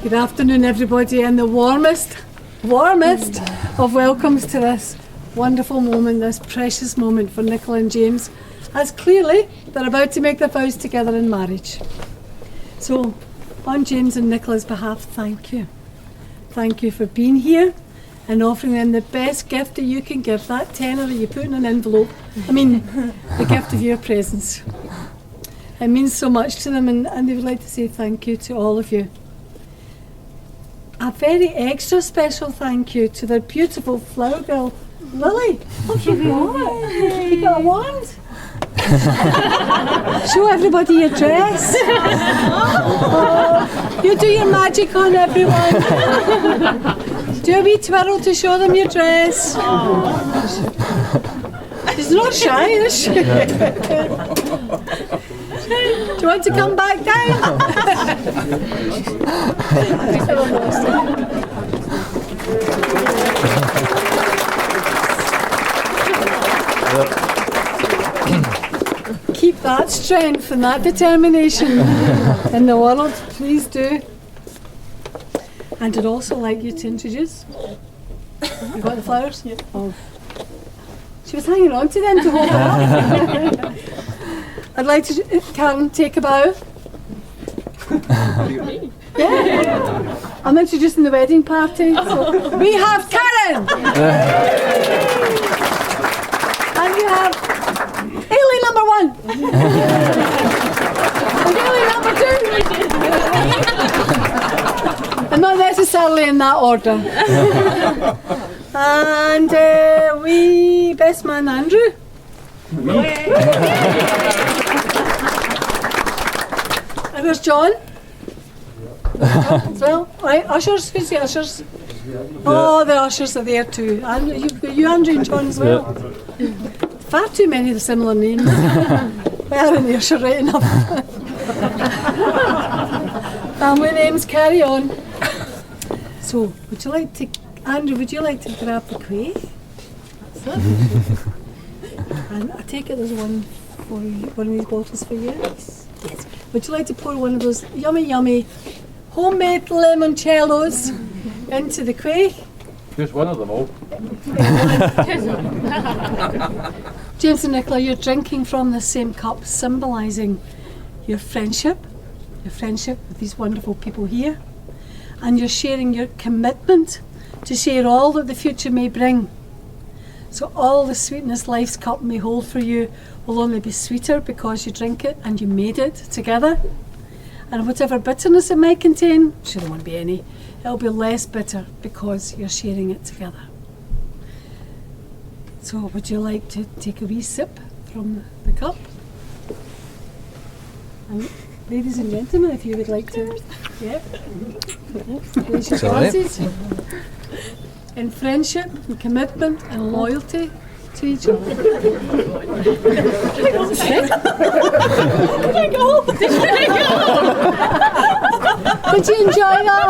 Good afternoon, everybody, and the warmest of welcomes to this wonderful moment, this precious moment for Nicola and James, as clearly they're about to make their vows together in marriage. So, on James and Nicola's behalf, thank you. Thank you for being here and offering them the best gift that you can give, that tenner that you put in an envelope. I mean, the gift of your presence. It means so much to them, and they would like to say thank you to all of you. A very extra special thank you to their beautiful flower girl, Lily. What have you got? You got a wand? Show everybody your dress. Oh, you do your magic on everyone. Do a wee twirl to show them your dress. She's not shy, is she? Do you want to come back down? Keep that strength and that determination in the world, please do. And I'd also like you to introduce. You got the flowers? Yeah. Oh. She was hanging on to them to hold up. I'd like to, Karen, take a bow. Yeah. I'm introducing the wedding party. So we have Karen! And you have Ailey number 1. And Ailey number 2. And not necessarily in that order. And we best man Andrew. And there's John. As well. Right, ushers, who's the ushers? Oh, the ushers are there too. And you Andrew and John as well. Far too many of the similar names. Where in the usher right enough. Family names carry on. So, would you like to, Andrew, would you like to grab the quay? That's it. And I take it there's one for you, one of these bottles for you. Yes. Would you like to pour one of those yummy homemade limoncellos into the quay? Just one of them all. James and Nicola, you're drinking from the same cup, symbolising your friendship with these wonderful people here, and you're sharing your commitment to share all that the future may bring. So all the sweetness life's cup may hold for you will only be sweeter because you drink it and you made it together. And whatever bitterness it might contain, sure there won't be any, it'll be less bitter because you're sharing it together. So would you like to take a wee sip from the cup? And ladies and gentlemen, if you would like to, yeah, raise your glasses. In friendship, and commitment and loyalty to each other. Did you enjoy that,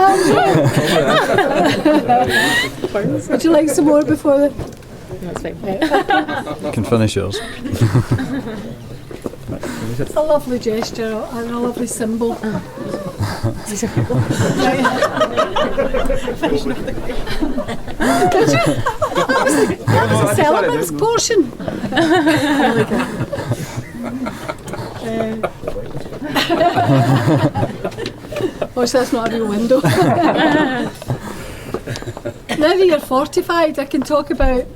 Andrew? Would you like some more before the... That's fine. You can finish yours. It's a lovely gesture and a lovely symbol. That was a celibate's portion. Watch, that's not a real window. Now that you're fortified, I can talk about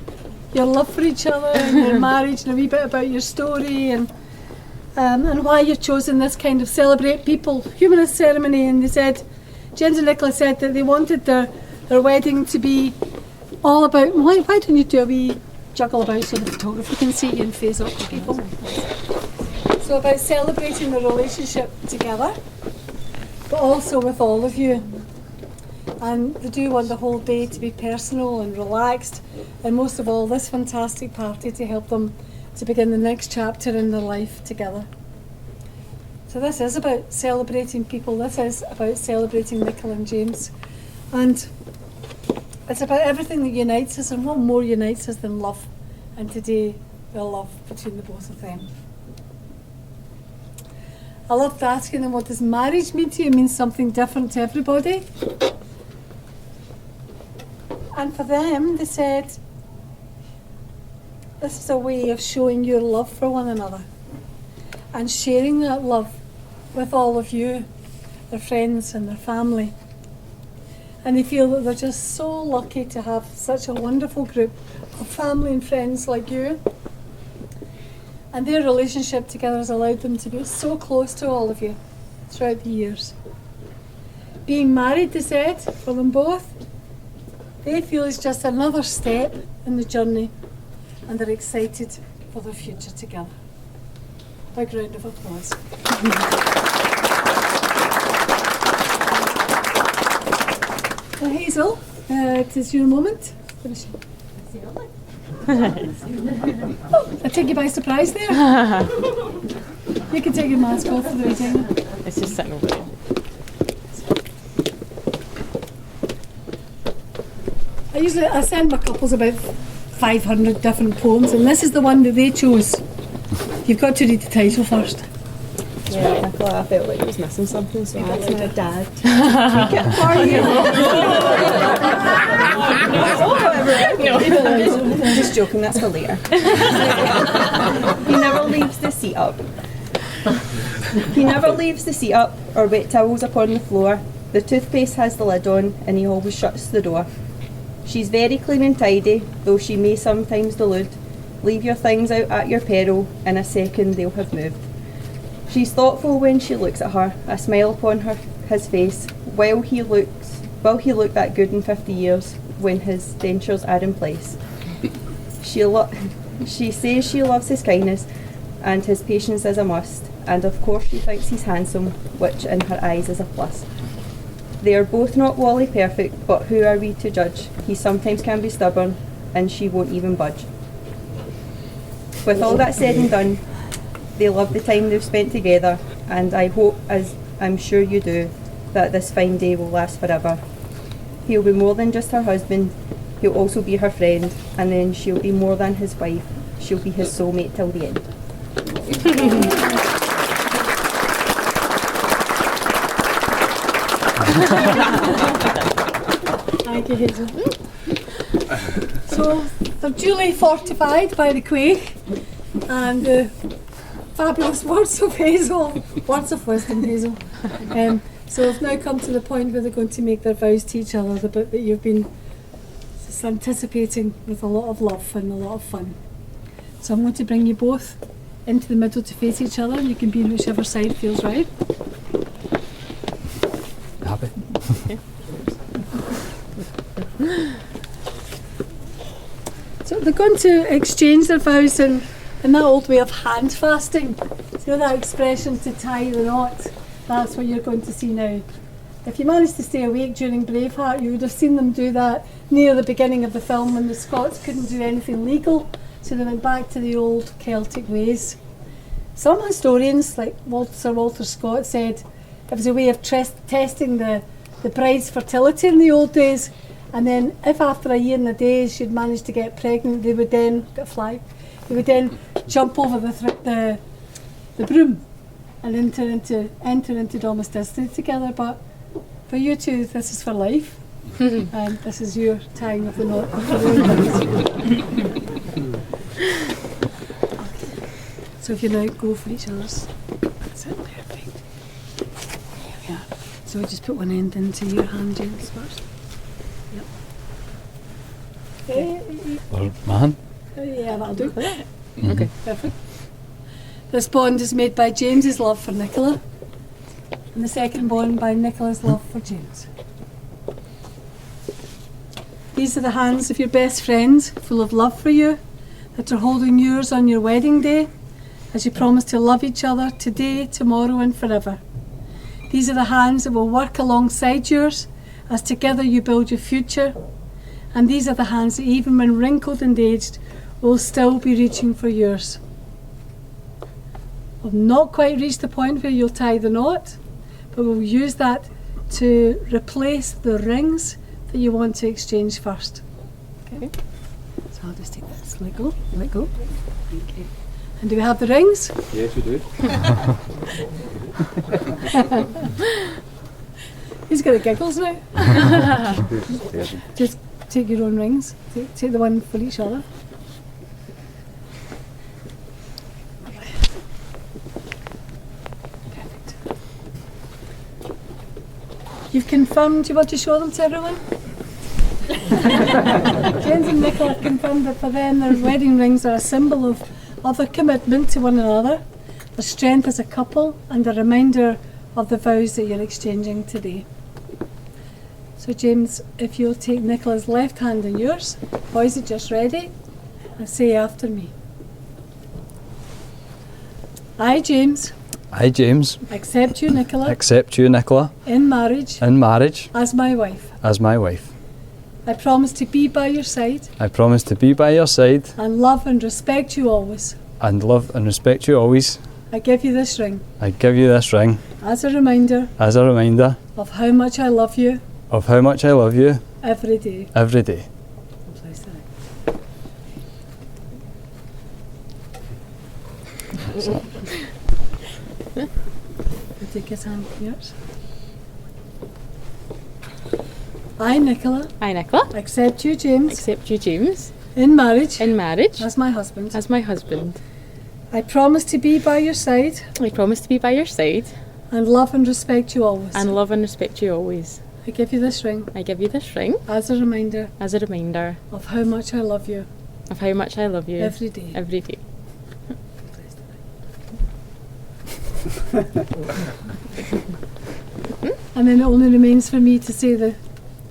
your love for each other and your marriage and a wee bit about your story and why you've chosen this kind of celebrate people humanist ceremony. And they said, James and Nicola said that they wanted their wedding to be all about, why don't you do a wee juggle about so the photographer can see you and face up to people. So about celebrating the relationship together, but also with all of you. And they do want the whole day to be personal and relaxed, and most of all this fantastic party to help them to begin the next chapter in their life together. So this is about celebrating people, this is about celebrating Nicola and James, and it's about everything that unites us, and what more unites us than love, and today the love between the both of them. I loved asking them, what does marriage mean to you? It means something different to everybody. And for them, they said, this is a way of showing your love for one another and sharing that love with all of you, their friends and their family. And they feel that they're just so lucky to have such a wonderful group of family and friends like you. And their relationship together has allowed them to be so close to all of you throughout the years. Being married, they said, for them both, they feel is just another step in the journey, and they're excited for their future together. Big round of applause. So Hazel, it is your moment. Oh, I take you by surprise there. You can take your mask off for the reading. It's just sitting over there. I send my couples about 500 different poems, and this is the one that they chose. You've got to read the title first. Yeah, Nicola, I felt like he was missing something, so I That's like my it. dad. No. Just joking, that's for later. He never leaves the seat up. He never leaves the seat up or wet towels upon the floor. The toothpaste has the lid on and he always shuts the door. She's very clean and tidy, though she may sometimes delude. Leave your things out at your peril, in a second they'll have moved. She's thoughtful when she looks at her, a smile upon his face, while he looked that good in 50 years when his dentures are in place. She says she loves his kindness and his patience is a must, and of course she thinks he's handsome, which in her eyes is a plus. They are both not wholly perfect, but who are we to judge? He sometimes can be stubborn, and she won't even budge. With all that said and done, they love the time they've spent together, and I hope, as I'm sure you do, that this fine day will last forever. He'll be more than just her husband, he'll also be her friend, and then she'll be more than his wife, she'll be his soulmate till the end. Thank you, Hazel. So they're duly fortified by the quake and the fabulous words of Hazel, words of wisdom, Hazel. So we've now come to the point where they're going to make their vows to each other, the bit that you've been just anticipating with a lot of love and a lot of fun. So I'm going to bring you both into the middle to face each other, and you can be on whichever side feels right. Happy? So they're going to exchange their vows in that old way of hand fasting. So that expression, to tie the knot, that's what you're going to see now. If you managed to stay awake during Braveheart, you would have seen them do that near the beginning of the film when the Scots couldn't do anything legal, so they went back to the old Celtic ways. Some historians, like Sir Walter Scott, said it was a way of testing the bride's fertility in the old days, and then if after a year and a day she'd managed to get pregnant, they would then jump over the broom and enter into domesticity together. But for you two, this is for life, and this is your tying of the knot. So if you now go for each other's, that's it, perfect. There we are. So we just put one end into your hand, James, first. Yep. Okay. Or my hand? Yeah, that'll do. Okay. Perfect. This bond is made by James's love for Nicola, and the second bond by Nicola's love for James. These are the hands of your best friends, full of love for you, that are holding yours on your wedding day, as you promise to love each other today, tomorrow and forever. These are the hands that will work alongside yours, as together you build your future. And these are the hands that, even when wrinkled and aged, will still be reaching for yours. We've not quite reached the point where you'll tie the knot, but we'll use that to replace the rings that you want to exchange first. Okay? So I'll just take this. Let go. Let go. Okay. And do we have the rings? Yes, we do. He's got the giggles now. Just take your own rings. Take the one for each other. Perfect. You've confirmed you want to show them to everyone? James and Nicola have confirmed that for them their wedding rings are a symbol of their commitment to one another, their strength as a couple, and a reminder of the vows that you're exchanging today. So James, if you'll take Nicola's left hand in yours, boys are just ready, and say after me. I, James, accept you, Nicola, in marriage as my wife. I promise to be by your side and love and respect you always. I give you this ring as a reminder of how much I love you every day. Place the ring. You take his hand from yours. I, Nicola, accept you, James, in marriage as my husband. I promise to be by your side and love and respect you always. I give you this ring as a reminder of how much I love you every day. And then it only remains for me to say the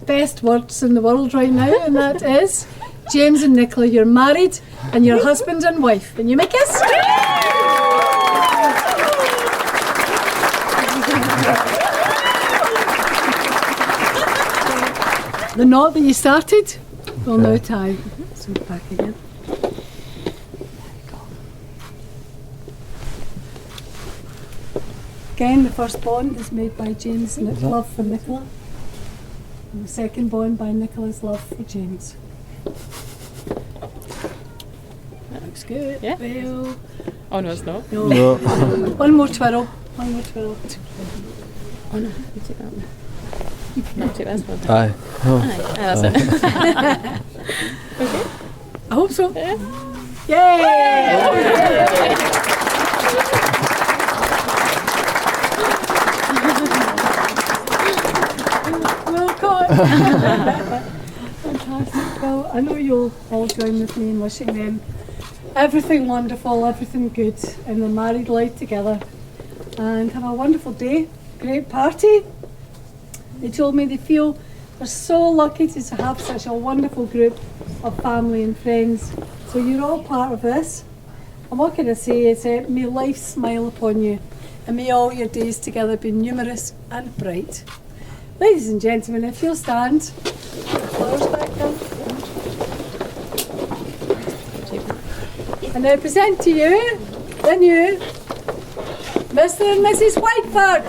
best words in the world right now, and that is, James and Nicola, you're married and you're husband and wife. And you may kiss. The knot that you started will now tie. So back again. Again, the first bond is made by James' love for Nicola, and the second bond by Nicola's love for James. That looks good. Yeah. Well, Oh no, it's not. no. One more twirl. Oh no, you take that one. No, take this one. Aye. Aye, that's it. I hope so. Yeah. Yay! Well caught. Fantastic. Well, I know you'll all join with me in wishing them everything wonderful, everything good in their married life together, and have a wonderful day. Great party. They told me they feel they're so lucky to have such a wonderful group of family and friends. So you're all part of this. And what can I say is may life smile upon you, and may all your days together be numerous and bright. Ladies and gentlemen, if you'll stand, flowers back down. And I present to you the new Mr. and Mrs. Whiteford.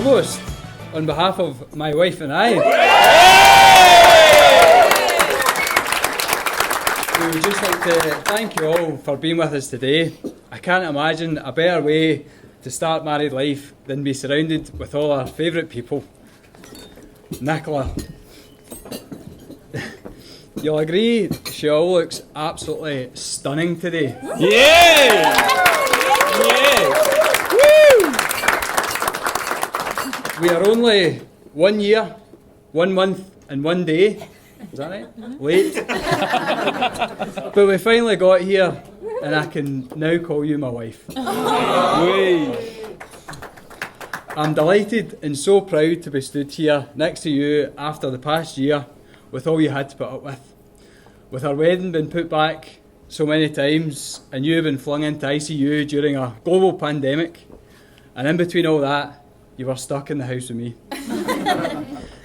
foremost, on behalf of my wife and I, we would just like to thank you all for being with us today. I can't imagine a better way to start married life than be surrounded with all our favourite people. Nicola. You'll agree she all looks absolutely stunning today. Yeah! Yeah! We are only 1 year, 1 month and 1 day, is that right? Late. But we finally got here and I can now call you my wife. I'm delighted and so proud to be stood here next to you after the past year with all you had to put up with our wedding being put back so many times and you been flung into ICU during a global pandemic, and in between all that you were stuck in the house with me.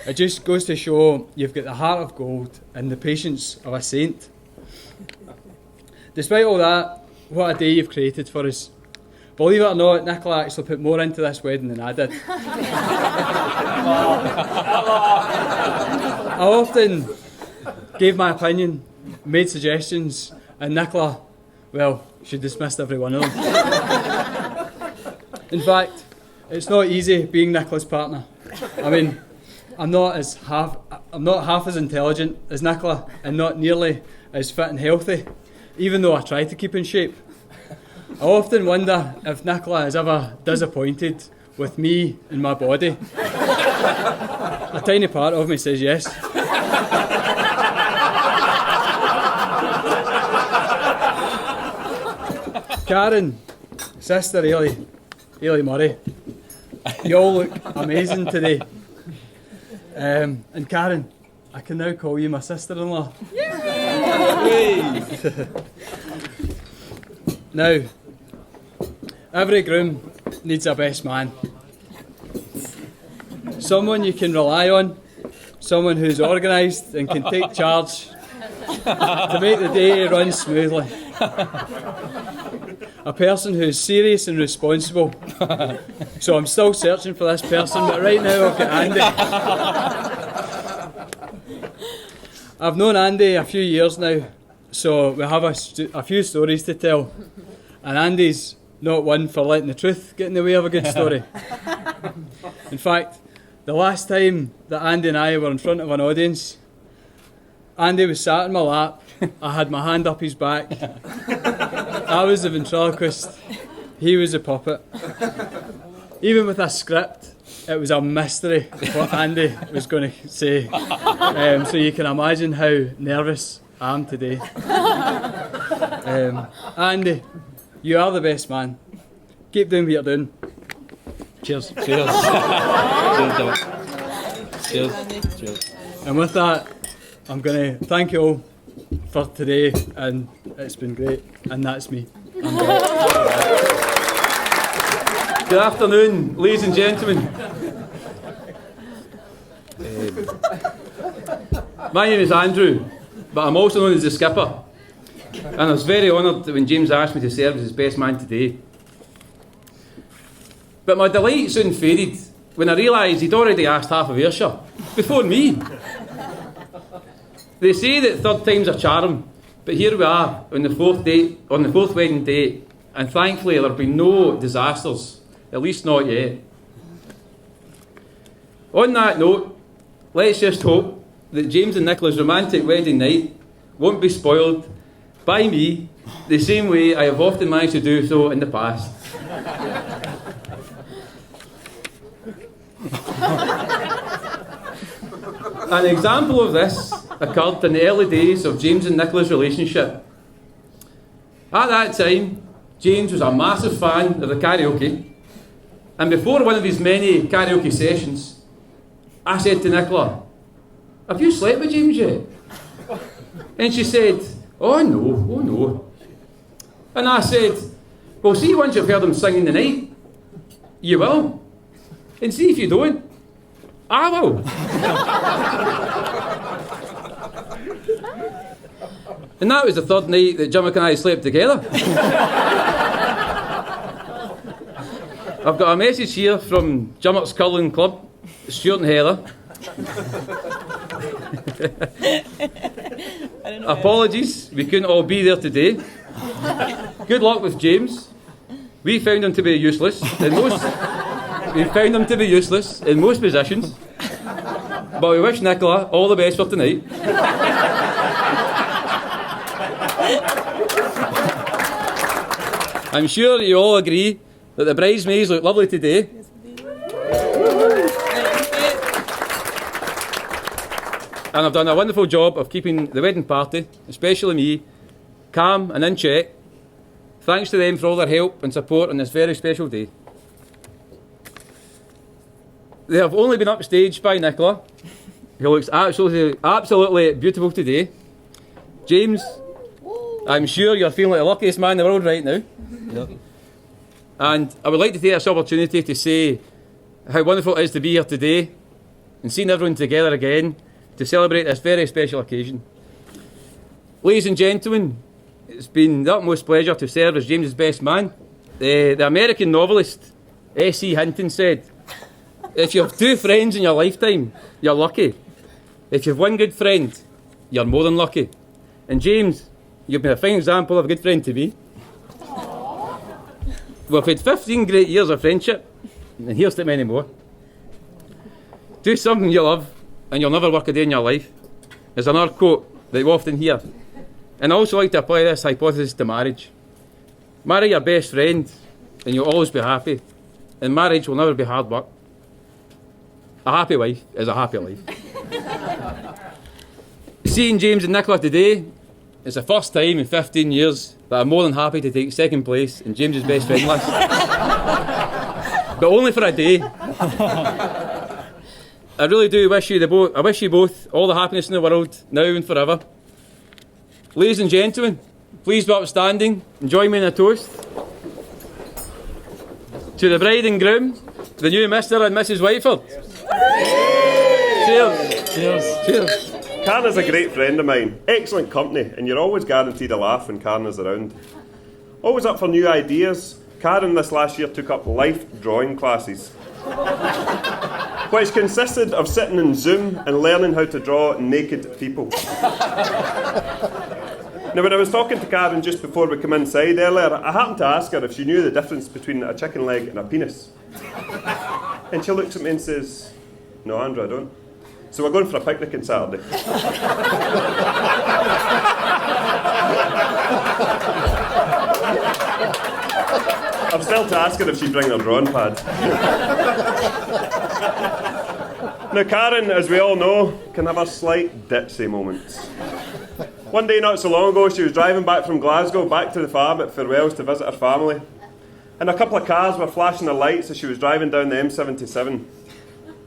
It just goes to show you've got the heart of gold and the patience of a saint. Despite all that, what a day you've created for us. Believe it or not, Nicola actually put more into this wedding than I did. I often gave my opinion, made suggestions, and Nicola, well, she dismissed every one of them. In fact, it's not easy being Nicola's partner. I mean, I'm not half as intelligent as Nicola and not nearly as fit and healthy, even though I try to keep in shape. I often wonder if Nicola is ever disappointed with me and my body. A tiny part of me says yes. Karen, sister Ailey Murray, you all look amazing today. And Karen, I can now call you my sister-in-law. Now, every groom needs a best man. Someone you can rely on, someone who's organised and can take charge to make the day run smoothly. A person who's serious and responsible. So I'm still searching for this person, but right now I've got Andy. I've known Andy a few years now, so we have a few stories to tell. And Andy's not one for letting the truth get in the way of a good story. In fact, the last time that Andy and I were in front of an audience, Andy was sat in my lap, I had my hand up his back. I was the ventriloquist, he was the puppet. Even with a script, it was a mystery what Andy was going to say. So you can imagine how nervous I am today. Andy, you are the best man. Keep doing what you're doing. Cheers. Cheers. Cheers. Cheers. And with that, I'm going to thank you all for today, and it's been great, and that's me. Good afternoon, ladies and gentlemen. My name is Andrew, but I'm also known as the skipper. And I was very honoured when James asked me to serve as his best man today. But my delight soon faded when I realised he'd already asked half of Ayrshire before me. They say that third time's a charm, but here we are on the fourth wedding day, and thankfully there have been no disasters, at least not yet. On that note, let's just hope that James and Nicola's romantic wedding night won't be spoiled by me the same way I have often managed to do so in the past. An example of this occurred in the early days of James and Nicola's relationship. At that time, James was a massive fan of the karaoke, and before one of his many karaoke sessions, I said to Nicola, "Have you slept with James yet?" And she said, oh no. And I said, well, see, once you've heard him singing the night, you will. And see if you don't, I will. And that was the third night that Jimmick and I slept together. I've got a message here from Jummert's Curling Club, Stuart and Heather. Apologies, we couldn't all be there today. Good luck with James. We found him to be useless in most positions. But we wish Nicola all the best for tonight. I'm sure you all agree that the bridesmaids look lovely today. And I've done a wonderful job of keeping the wedding party, especially me, calm and in check. Thanks to them for all their help and support on this very special day. They have only been upstaged by Nicola, who looks absolutely beautiful today. James, I'm sure you're feeling like the luckiest man in the world right now. Yep. And I would like to take this opportunity to say how wonderful it is to be here today and seeing everyone together again to celebrate this very special occasion. Ladies and gentlemen, it's been the utmost pleasure to serve as James's best man. The American novelist S.E. Hinton said, "If you have two friends in your lifetime, you're lucky. If you've one good friend, you're more than lucky." And James, you've been a fine example of a good friend to me. We've had 15 great years of friendship, and here's to many more. Do something you love, and you'll never work a day in your life, is another quote that we often hear. And I also like to apply this hypothesis to marriage. Marry your best friend, and you'll always be happy. And marriage will never be hard work. A happy wife is a happy life. Seeing James and Nicola today is the first time in 15 years that I'm more than happy to take second place in James's best friend list. But only for a day. I really do wish you both all the happiness in the world, now and forever. Ladies and gentlemen, please be upstanding and join me in a toast. To the bride and groom, the new Mr. and Mrs. Whiteford. Cheers. Cheers. Cheers. Karen is a great friend of mine, excellent company, and you're always guaranteed a laugh when Karen is around. Always up for new ideas, Karen this last year took up life drawing classes, which consisted of sitting in Zoom and learning how to draw naked people. Now, when I was talking to Karen just before we came inside earlier, I happened to ask her if she knew the difference between a chicken leg and a penis. And she looks at me and says, "No, Andrew, I don't." So we're going for a picnic on Saturday. I'm still to ask her if she'd bring her drawing pad. Now, Karen, as we all know, can have her slight ditzy moments. One day not so long ago, she was driving back from Glasgow back to the farm at Farewells to visit her family. And a couple of cars were flashing their lights as she was driving down the M77.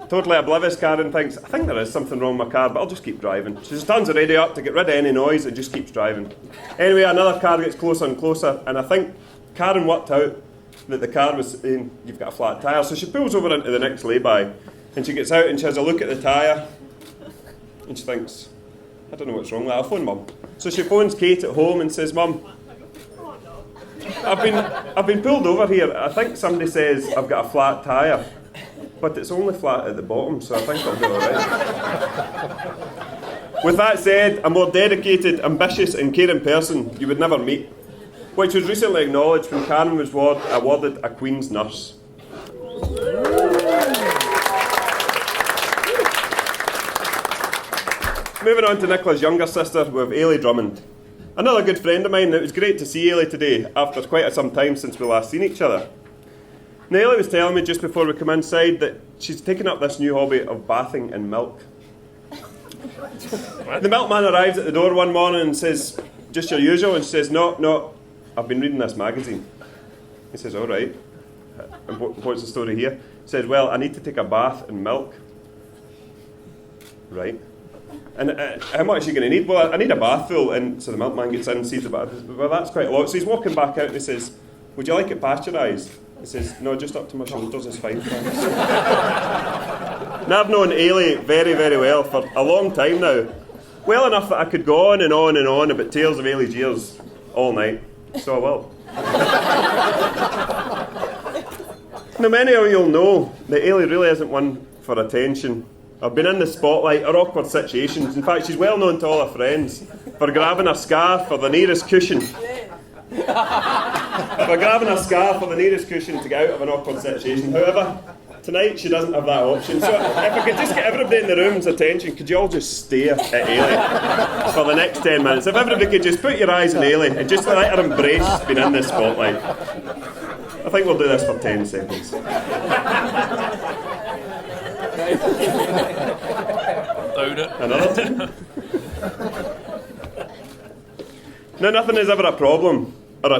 Totally oblivious, Karen thinks, "I think there is something wrong with my car, but I'll just keep driving." She just turns the radio up to get rid of any noise and just keeps driving. Anyway, another car gets closer and closer, and I think Karen worked out that the car was saying, "You've got a flat tyre." So she pulls over into the next lay-by, and she gets out and she has a look at the tyre, and she thinks, "I don't know what's wrong with that, I'll phone Mum." So she phones Kate at home and says, "Mum, I've been pulled over here. I think somebody says I've got a flat tyre. But it's only flat at the bottom, so I think I'll be alright." With that said, a more dedicated, ambitious and caring person you would never meet, which was recently acknowledged when Karen was awarded a Queen's Nurse. Moving on to Nicola's younger sister, we have Ailey Drummond. Another good friend of mine. It was great to see Ailey today, after quite some time since we last seen each other. Now, Ailey was telling me just before we come inside that she's taken up this new hobby of bathing in milk. The milkman arrives at the door one morning and says, "Just your usual?" And she says, No, I've been reading this magazine." He says, "All right. And what's the story here?" He says, "Well, I need to take a bath in milk." "Right. And how much are you going to need?" "Well, I need a bath full." And so the milkman gets in and sees the bath. "Well, that's quite a lot." So he's walking back out and he says, "Would you like it pasteurised?" He says, "No, just up to my shoulders is fine, thanks." Now, I've known Ailey very, very well for a long time now. Well enough that I could go on and on and on about tales of Ailey's years all night. So I will. Now, many of you'll know that Ailey really isn't one for attention. I've been in the spotlight or awkward situations. In fact, she's well known to all her friends for grabbing her scarf or the nearest cushion. For grabbing her scarf or the nearest cushion to get out of an awkward situation. However, tonight she doesn't have that option. So if I could just get everybody in the room's attention, could you all just stare at Ailey for the next 10 minutes? If everybody could just put your eyes on Ailey and just let her embrace being in the spotlight. I think we'll do this for 10 seconds. Another 10. Now, nothing is ever a problem or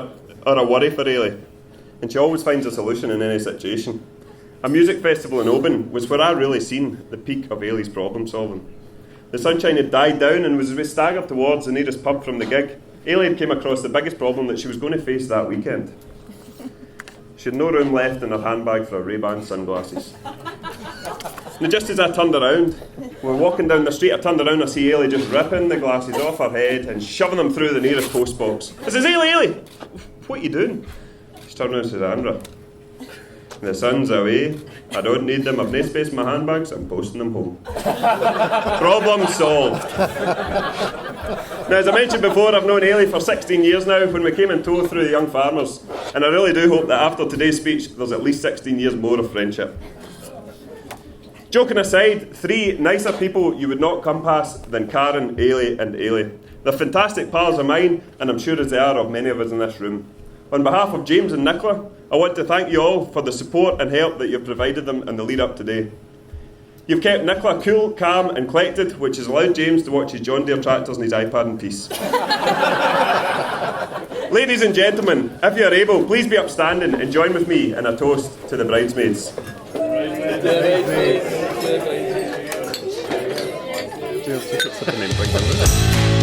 a worry for Ailey, and she always finds a solution in any situation. A music festival in Oban was where I really seen the peak of Ailey's problem solving. The sunshine had died down, and as we staggered towards the nearest pub from the gig, Ailey had came across the biggest problem that she was going to face that weekend. She had no room left in her handbag for her Ray-Ban sunglasses. Now, just as I turned around, we were walking down the street, I turned around, I see Ailey just ripping the glasses off her head and shoving them through the nearest post box. I says, Ailey, what are you doing? She turned around and says, Andra, the sun's away, I don't need them, I've no space in my handbags, I'm posting them home. Problem solved. Now, as I mentioned before, I've known Ailey for 16 years now when we came in tow through the Young Farmers, and I really do hope that after today's speech there's at least 16 years more of friendship. Joking aside, 3 nicer people you would not come past than Karen, Ailey and Ailey. They're fantastic pals of mine, and I'm sure as they are of many of us in this room. On behalf of James and Nicola, I want to thank you all for the support and help that you've provided them in the lead up today. You've kept Nicola cool, calm and collected, which has allowed James to watch his John Deere tractors and his iPad in peace. Ladies and gentlemen, if you are able, please be upstanding and join with me in a toast to the bridesmaids. Cheers.